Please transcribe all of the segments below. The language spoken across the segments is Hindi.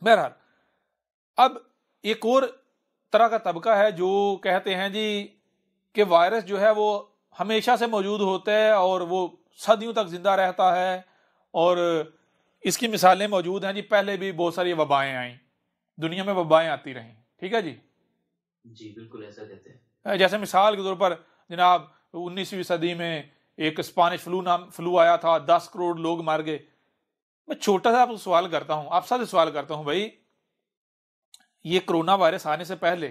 बहरहाल, अब एक और तरह का तबका है जो कहते हैं जी कि वायरस जो है वो हमेशा से मौजूद होता है और वो सदियों तक जिंदा रहता है, और इसकी मिसालें मौजूद हैं जी। पहले भी बहुत सारी वबाएं आई, दुनिया में वबाएं आती रहीं, ठीक है जी। जी बिल्कुल ऐसा कहते हैं। जैसे मिसाल के तौर पर जनाब 19वीं सदी में एक स्पेनिश फ्लू आया था, 10 करोड़ लोग मर गए। मैं छोटा सा आपको सवाल करता हूं, आप सबसे सवाल करता हूं भाई, ये कोरोना वायरस आने से पहले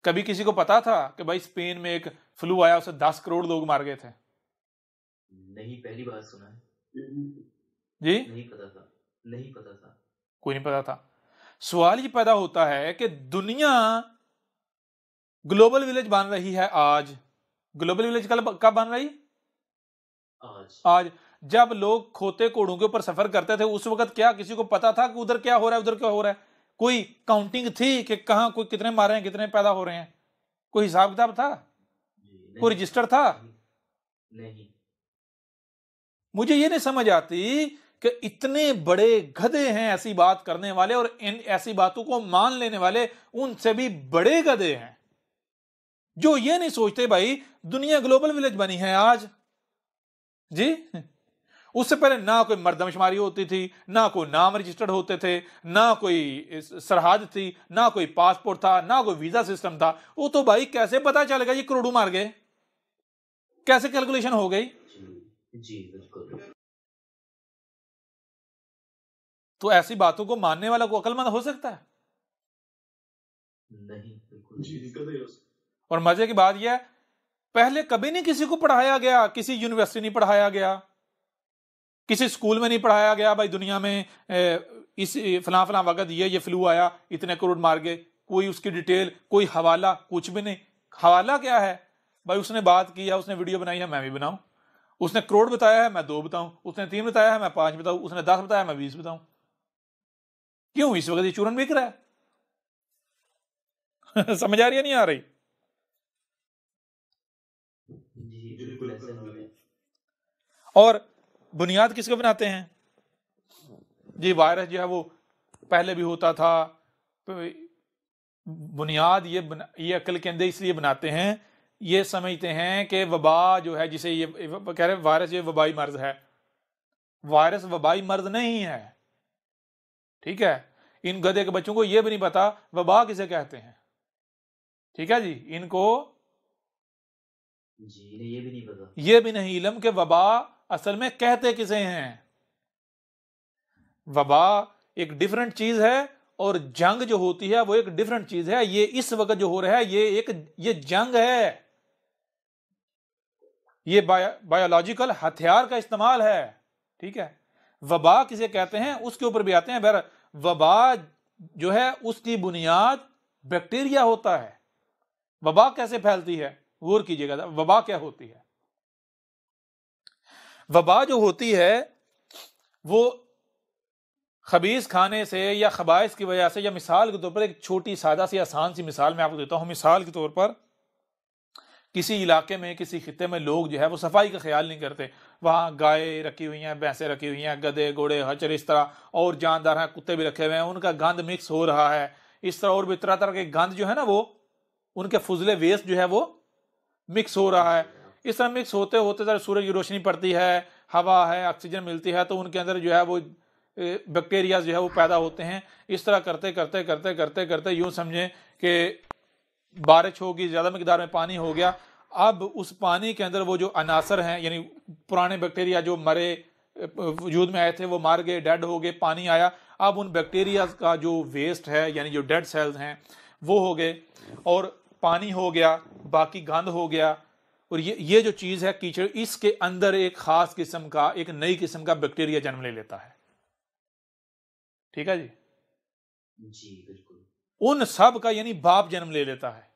कभी किसी को पता था कि भाई स्पेन में एक फ्लू आया, उससे 10 करोड़ लोग मार गए थे? नहीं, पहली बार सुना है जी, नहीं पता था, नहीं पता था। कोई नहीं पता था। सवाल ये पैदा होता है कि दुनिया ग्लोबल विलेज बन रही है आज। ग्लोबल विलेज कब बन रही? आज। जब लोग खोते घोड़ों के ऊपर सफर करते थे उस वक्त क्या किसी को पता था कि उधर क्या हो रहा है, उधर क्या हो रहा है? कोई काउंटिंग थी कि कहां कोई कितने मारे हैं, कितने पैदा हो रहे हैं? कोई हिसाब किताब था? कोई रजिस्टर था? नहीं। मुझे ये नहीं समझ आती कि इतने बड़े गधे हैं ऐसी बात करने वाले, और इन ऐसी बातों को मान लेने वाले उनसे भी बड़े गधे हैं जो ये नहीं सोचते भाई दुनिया ग्लोबल विलेज बनी है आज जी। उससे पहले ना कोई मर्दमशुमारी होती थी, ना कोई नाम रजिस्टर्ड होते थे, ना कोई सरहद थी, ना कोई पासपोर्ट था, ना कोई वीजा सिस्टम था। वो तो भाई कैसे पता चलेगा ये करोड़ों मार गए? कैसे कैलकुलेशन हो गई? जी बिल्कुल। तो ऐसी बातों को मानने वाला को अक्लमंद हो सकता है? नहीं बिल्कुल। और मजे की बात यह है, पहले कभी नहीं किसी को पढ़ाया गया, किसी यूनिवर्सिटी नहीं पढ़ाया गया, किसी स्कूल में नहीं पढ़ाया गया भाई दुनिया में इस फलां फलां वक्त ये फ्लू आया, इतने करोड़ मार गए। कोई उसकी डिटेल, कोई हवाला, कुछ भी नहीं। हवाला क्या है भाई? उसने बात की है, उसने वीडियो बनाई है, मैं भी बनाऊं। उसने करोड़ बताया है, मैं 2 बताऊं। उसने 3 बताया है, मैं 5 बताऊं। उसने 10 बताया, मैं 20 बताऊं। क्यों इस वक्त ये चूरन बिक रहा है? समझ आ रही है नहीं आ रही? जी बिल्कुल ऐसा नहीं है। और बुनियाद किसको बनाते हैं जी? वायरस जो है वो पहले भी होता था। बुनियाद ये अक्ल के अंदर इसलिए बनाते हैं, ये समझते हैं कि वबा जो है, जिसे ये कह रहे हैं वायरस, ये वबाई मर्ज है। वायरस वबाई मर्ज नहीं है, ठीक है। इन गधे के बच्चों को ये भी नहीं पता वबा किसे कहते हैं, ठीक है जी। इनको जी ये भी नहीं पता, ये भी नहीं इल्म के वबा असल में कहते किसे हैं। वबा एक डिफरेंट चीज है, और जंग जो होती है वो एक डिफरेंट चीज है। ये इस वक्त जो हो रहा है ये जंग है, ये बायोलॉजिकल हथियार का इस्तेमाल है, ठीक है। वबा किसे कहते हैं उसके ऊपर भी आते हैं। बहर वबा जो है उसकी बुनियाद बैक्टीरिया होता है। वबा कैसे फैलती है गौर कीजिएगा, वबा क्या होती है। वबा जो होती है वो खबीज खाने से या खबाइस की वजह से, या मिसाल के तौर पर एक छोटी सादा सी आसान सी मिसाल मैं आपको देता हूं। मिसाल के तौर पर किसी इलाके में, किसी खित्ते में लोग जो है वो सफाई का ख्याल नहीं करते। वहां गाय रखी हुई हैं, भैंसें रखी हुई हैं, गधे घोड़े हचर इस तरह और जानदार हैं, कुत्ते भी रखे हुए हैं। उनका गंद मिक्स हो रहा है इस तरह, और भी तरह तरह के गंद जो है ना वो उनके फुजले वेस्ट जो है वो मिक्स हो रहा है। इस तरह मिक्स होते होते जब सूरज की रोशनी पड़ती है, हवा है, ऑक्सीजन मिलती है, तो उनके अंदर जो है वो बैक्टीरिया जो है वो पैदा होते हैं। इस तरह करते करते करते करते करते यूं समझें कि बारिश होगी, ज्यादा मकदार में पानी हो गया। अब उस पानी के अंदर वो जो अनासर हैं, यानी पुराने बैक्टीरिया जो मरे वजूद में आए थे वो मर गए, डेड हो गए, पानी आया। अब उन बैक्टीरिया का जो वेस्ट है, यानी जो डेड सेल्स हैं वो हो गए, और पानी हो गया, बाकी गंद हो गया। और ये जो चीज है कीचड़, इसके अंदर एक खास किस्म का, एक नई किस्म का बैक्टीरिया जन्म ले लेता है, ठीक है जी। जी बिल्कुल। उन सब का यानी बाप जन्म ले लेता है।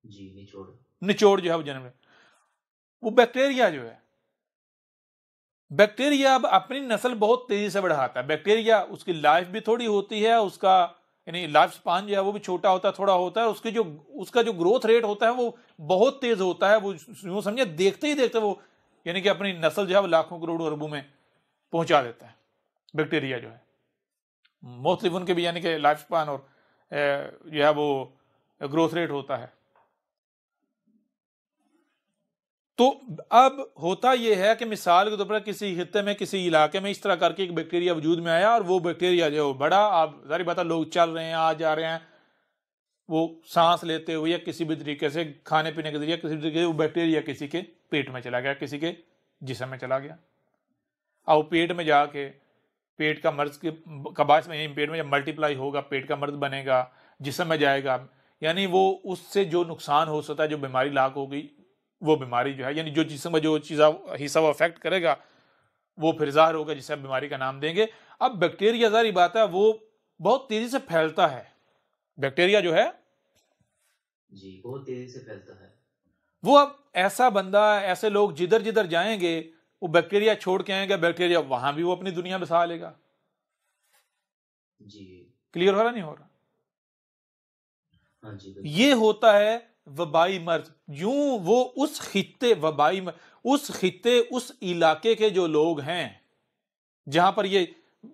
जी निचोड़, निचोड़ जो है वो जन्म ले, वो बैक्टीरिया जो है, बैक्टीरिया अब अपनी नस्ल बहुत तेजी से बढ़ाता है। बैक्टीरिया उसकी लाइफ भी थोड़ी होती है, उसका यानी लाइफ स्पान जो है वो भी छोटा होता है, थोड़ा होता है। उसका जो ग्रोथ रेट होता है वो बहुत तेज होता है। वो यूं समझे देखते ही देखते वो यानी कि अपनी नस्ल जो है वो लाखों करोड़ों अरबों में पहुंचा देता है। बैक्टीरिया जो है मुख्तलिफ उनके भी यानी कि लाइफ स्पान और जो है वो ग्रोथ रेट होता है। तो अब होता यह है कि मिसाल के तौर पर किसी हिस्से में किसी इलाके में इस तरह करके एक बैक्टीरिया वजूद में आया और वो बैक्टीरिया जो बड़ा, आप जारी बात है लोग चल रहे हैं आ जा रहे हैं, वो सांस लेते हुए या किसी भी तरीके से खाने पीने के जरिए किसी भी तरीके से वो बैक्टीरिया किसी के पेट में चला गया, किसी के जिस्म में चला गया। अब पेट में जाके पेट का मर्ज का बायस में पेट में जब मल्टीप्लाई होगा पेट का मर्ज बनेगा, जिस्म में जाएगा, यानी वो उससे जो नुकसान हो सकता है, जो बीमारी लाक होगी, वो बीमारी जो है यानी जो जिस्म में जो चीज़ हिस्सा वो अफेक्ट करेगा वो फिर ज़ाहिर होगा, जिसे बीमारी का नाम देंगे। अब बैक्टीरिया जारी बात है वो बहुत तेजी से फैलता है। बैक्टीरिया जो है जी बहुत तेजी से फैलता है। वो अब ऐसा बंदा, ऐसे लोग जिधर जिधर जाएंगे वो बैक्टीरिया छोड़ के आएंगे, बैक्टीरिया वहां भी वो अपनी दुनिया बसा लेगा। जी क्लियर हो रहा नहीं हो रहा? हाँ जी ये होता है वबाई मर्ज। यूं वो उस खित्ते वबाई उस खित्ते उस इलाके के जो लोग हैं जहां पर ये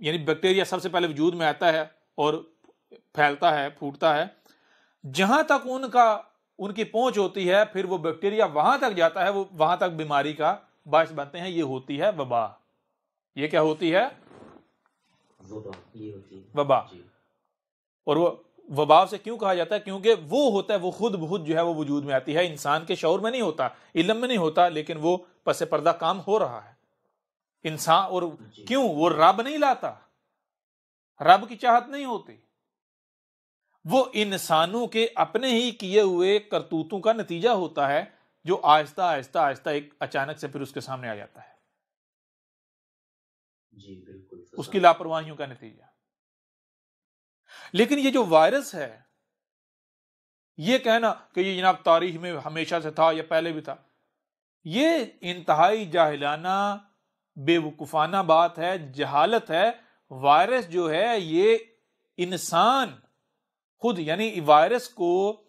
यानी बैक्टीरिया सबसे पहले वजूद में आता है और फैलता है, फूटता है, जहां तक उनकी पहुंच होती है, फिर वो बैक्टीरिया वहां तक जाता है, वो वहां तक बीमारी का बायस बनते हैं। ये होती है वबा। ये क्या होती है? ये होती है वबा। और वो वबा से क्यों कहा जाता है? क्योंकि वो होता है, वो खुद बहुत जो है वो वजूद में आती है, इंसान के शऊर में नहीं होता, इल्म में नहीं होता, लेकिन वो पसे पर्दा काम हो रहा है इंसान। और क्यों? वो रब नहीं लाता, रब की चाहत नहीं होती, वो इंसानों के अपने ही किए हुए करतूतों का नतीजा होता है, जो आहिस्ता आहिस्ता आहिस्ता एक अचानक से फिर उसके सामने आ जाता है। जी बिल्कुल, उसकी लापरवाहियों का नतीजा। लेकिन ये जो वायरस है, ये कहना कि ये जनाब तारीख में हमेशा से था या पहले भी था, ये इंतहाई जाहिलाना बेवकूफाना बात है, जहालत है। वायरस जो है ये इंसान खुद, यानी वायरस को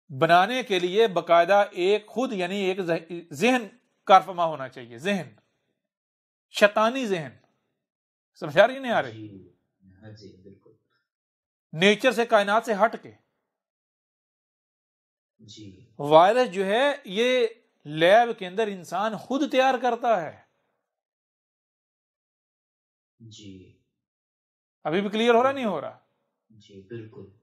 बनाने के लिए बकायदा एक खुद यानी एक जहन कारफरमा होना चाहिए, जहन, शैतानी जहन। समझा रही नहीं आ रही? हाँ जी बिल्कुल। नेचर से, कायनात से हट के जी वायरस जो है ये लैब के अंदर इंसान खुद तैयार करता है। जी अभी भी क्लियर हो रहा नहीं हो रहा? जी बिल्कुल।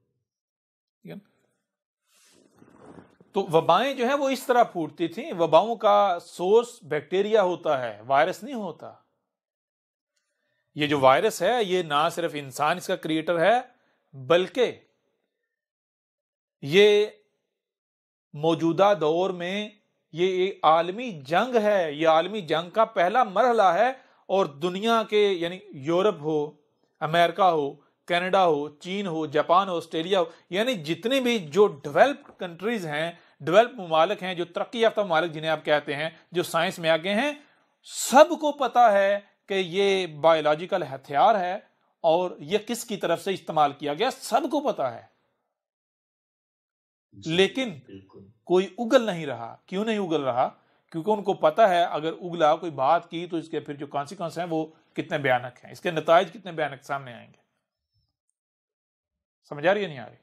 तो वबाएं जो है वो इस तरह फूटती थी। वबाओं का सोर्स बैक्टीरिया होता है, वायरस नहीं होता। ये जो वायरस है ये ना सिर्फ इंसान इसका क्रिएटर है, बल्कि ये मौजूदा दौर में ये एक आलमी जंग है। ये आलमी जंग का पहला मरहला है और दुनिया के यानी यूरोप हो, अमेरिका हो, कनाडा हो, चीन हो, जापान हो, ऑस्ट्रेलिया हो, यानी जितने भी जो डेवलप्ड कंट्रीज हैं, डेवलप ममालिक हैं, जो तरक्की याफ्ता ममालिक जिन्हें आप कहते हैं, जो साइंस में आगे हैं, सबको पता है कि ये बायोलॉजिकल हथियार है और ये किसकी तरफ से इस्तेमाल किया गया, सबको पता है। लेकिन कोई उगल नहीं रहा। क्यों नहीं उगल रहा? क्योंकि उनको पता है अगर उगला, कोई बात की, तो इसके फिर जो कॉन्सिक्वेंस हैं वो कितने भयानक हैं, इसके नताइज कितने भयानक सामने आएंगे। समझ आ रही है नहीं आ रही?